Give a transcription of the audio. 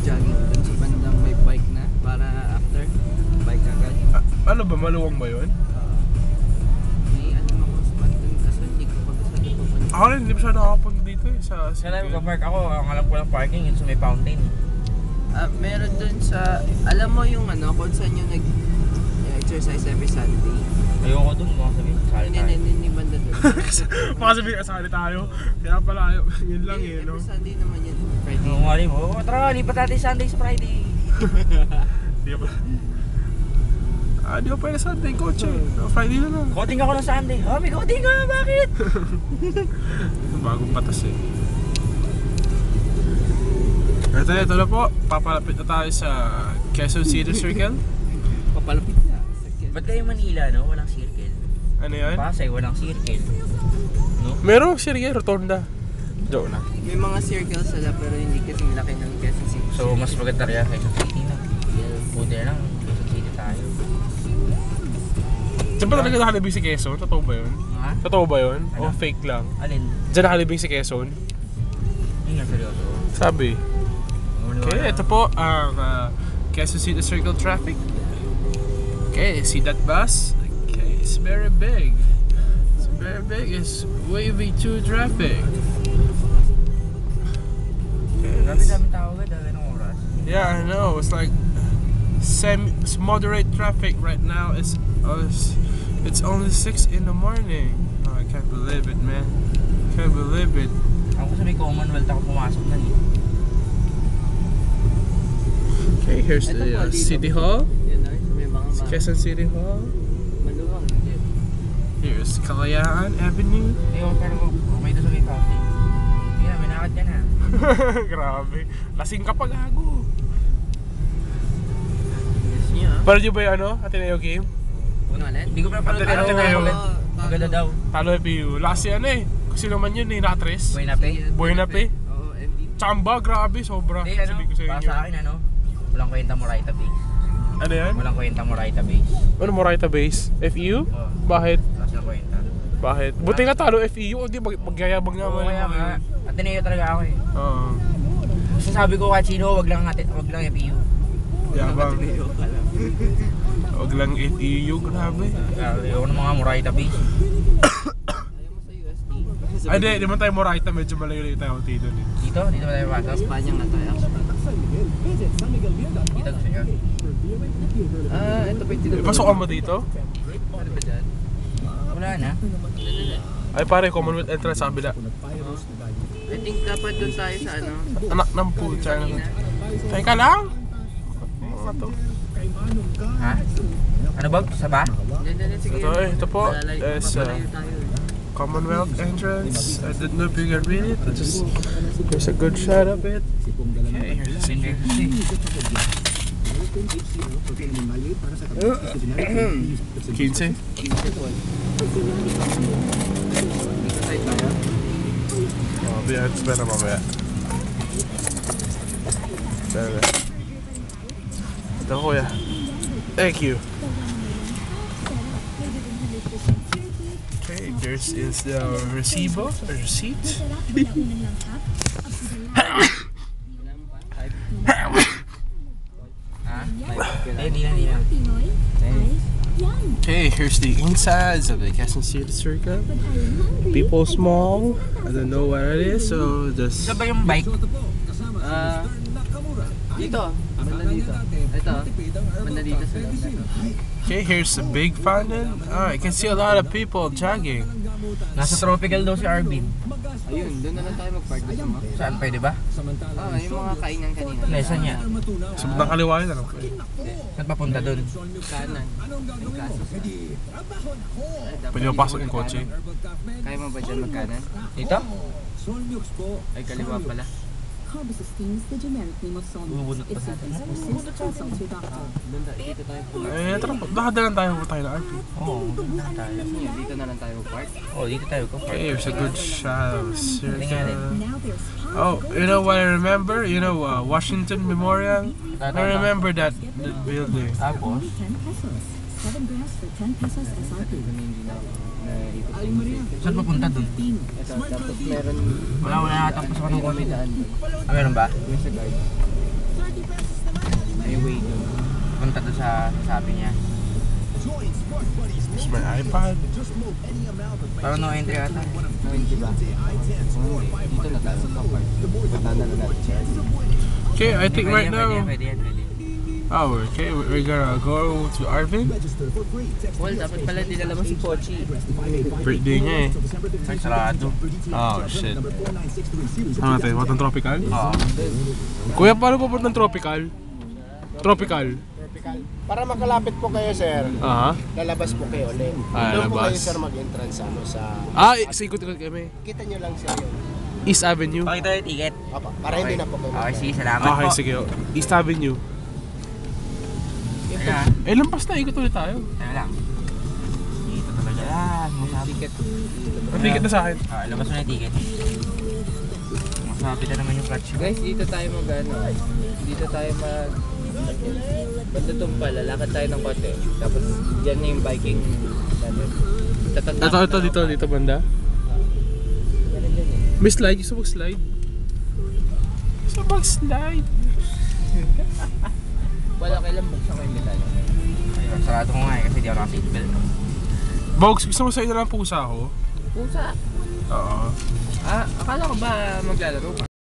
mag-jogging dun sa bandang may bike na para after bike agad. Ano ba? Maluwang ba yun? May ano ako spot dun kasi hindi ko pagkasali pa pa. Ako rin, hindi pa siya nakapunta dito eh sa Sana mag-park ako, ang alam ko lang parking yun sa may fountain. Meron dun sa, alam mo yung ano, kung saan yung nag-exercise every Sunday. Ayoko dun, mga sabihin, sali tayo. Hindi banda dun. Baka sabihin, asali tayo. Kaya pala, yun lang eh, no? Every Sunday naman yun. Friday. Ang mali mo, tara, lipat natin Sunday sa Friday. Di ba? Di ba pwede Sunday, kotse? Friday na lang. Coding ako ng Sunday. May coding ka, bakit? Bagong patas eh. Ito na po, papalapit na tayo sa Quezon City Circle. Papalapit na. Ba't kayo Manila, no? Walang circle. Ano yan? Pasay, walang circle. No? Merong circle, rotonda. Joke na. May mga circles sila pero hindi kasing laki ng Quezon City. So, mas maganda rin Quezon City na. Buti na lang, Quezon City tayo. Saan ba talaga nakalibing si Quezon? Totoo ba yun? Ha? Totoo ba yun? O Ano? fake lang? Alin? Diyan nakalibing si Quezon? Hindi nga seryoso. Sabi. Okay, ito po ang Quezon City Circle traffic. Okay, see that bus? Okay, it's very big. It's very big. It's wavy to traffic. Okay, Dami-dami tao agad, anong oras? yeah, I know. It's like it's moderate traffic right now. It's only 6 in the morning. Oh, I can't believe it, man. Can't believe it. Ako sa may Commonwealth ako pumasok na eh. Okay, here's the City Hall. Yun ay, may mga Quezon City Hall. maluwang. Here's Kalayaan Avenue. Ayoko, pero may doon sa may fountain. Hindi na, minakad ka na. Grabe. Lasing ka pa, gago. Yes niya. Pero di ba yung ano? Ateneo game? Ano ulit? Hindi ko pa napanood pero Ateneo. maganda daw. Talo FPU. Last year ano eh. Kasi naman yun eh, Natres. Buhay na pe. Buenape. Oo, MVP. Chamba, grabe. Sobra. Hindi, ano, Sabi ko sa para inyo. sa akin ano, walang kwenta Moraita Base. Ano yan? Walang kwenta Moraita Base. Ano Moraita Base? FEU? Oo. Bakit? Wala silang kwenta. Bakit? Buti nga talo FEU. O di magyayabang Oo, naman. kaya nga. Ateneo talaga ako eh. Oo. Kasi sabi ko kahit sino, wag lang FEU. Yabang. Ateneo ka lang. Huwag lang FEU. Grabe. Ayoko ng mga Moraita Base. Ayaw mo sa UST? Ay, di naman tayo Moraita. Medyo malayo-layo tayo dito. Dito ba tayo pasok? Espanya nga tayo. Dito gusto nyo. Ito pa yung tinuturo. Pasukan mo dito? Ano ba dyan? Wala na. Ay pare, Commonwealth entrance sa kabila. I think dapat doon tayo sa ano. Anak ng pucha. Teka lang. Ano to? Ha? Ano ba? Saba? Hindi, sige. Ito po is Papalayo tayo. Commonwealth entrance. I didn't know if you can read it. Here's a good shot of it. Okay, here's the senior. 15. Biar sepeda mamaya. Sepeda. Ito kuya. Thank you. Okay, there's is the recibo, or receipt. Ha? Hindi na. Okay, here's the insides of the Quezon City Circle. People's Mall. I don't know what it is, so just. Saan ba yung bike? Dito. Banda dito. Ito. Banda dito sa loob na to. Okay, here's the big fountain. I can see a lot of people jogging. Nasa tropical daw si Arvin. Ayun, doon na lang tayo mag-park gusto mo. Saan? Pwede ba? Yung mga kainan kanina. Saan niya? So, ng kaliwa yun, ano? Saan papunta doon? Kanan. Yung kaso sa... Pwede mapasok yung kotse. Kaya mo ba dyan magkanan? Dito? Ay, kaliwa pala. Carbocysteine is the generic name of Solmux. Bubunot pa If sa atin. symptoms persist, consult your doctor. Dito tayo po. Eh, tara, nakadalan tayo na RP. Oo, dito tayo. Dito na lang tayo mag-park. Oo, dito tayo ko. Okay, here's a good shot of circle. Now there's Oh, you know what I remember? You know, Washington Memorial? I remember that building. Tapos? 10 pesos. 7 grams for 10 pesos SRP. Saan papunta doon? Ito, tapos meron... Wala natapos ako ng May kami. daan doon. Meron ba? Yung sa guard. sa sabi niya. Is my iPad? Parang no entry ata. No, hindi ba? Dito na tayo. Matanda na natin. Okay, I think right now. Pwede yan. Oh, okay, we're gonna go to Arvin. Well, dapat pala dinala mo si Pochi. Birthday niya eh. Ay, sarado. Oh, shit. Ano natin? Watang tropical? Oo. Kuya, paano pupuntang tropical? Tropical? Para makalapit po kayo, sir, Aha. lalabas po kayo ulit. Ah, Doon po lalabas. kayo, sir, mag-entrance sa... Sikot-ikot kami. Kita nyo lang, sir, yun. East Avenue. Pakita yung ticket. Opo, para hindi na po kayo. Okay, sige, salamat Okay, po. sige. East Avenue. Teka, Lampas na, ikot ulit tayo. teka lang. Dito talaga lang. Masabi. Ang ticket na sa akin. Labas mo na yung ticket. Masabi na naman yung clutch. Guys, dito tayo dito tayo banda tumpa, lalakad tayo ng konti. Tapos yan na yung biking Dito banda. May slide, gusto mag-slide? Gusto mag-slide? Wala kailang buksan ko yung metal. Sarado ko nga eh kasi di ako naka-seatbelt. Bogs, gusto mo sa'yo na lang pusa ako? Pusa. Oo. Akala ko ba maglalaro ka?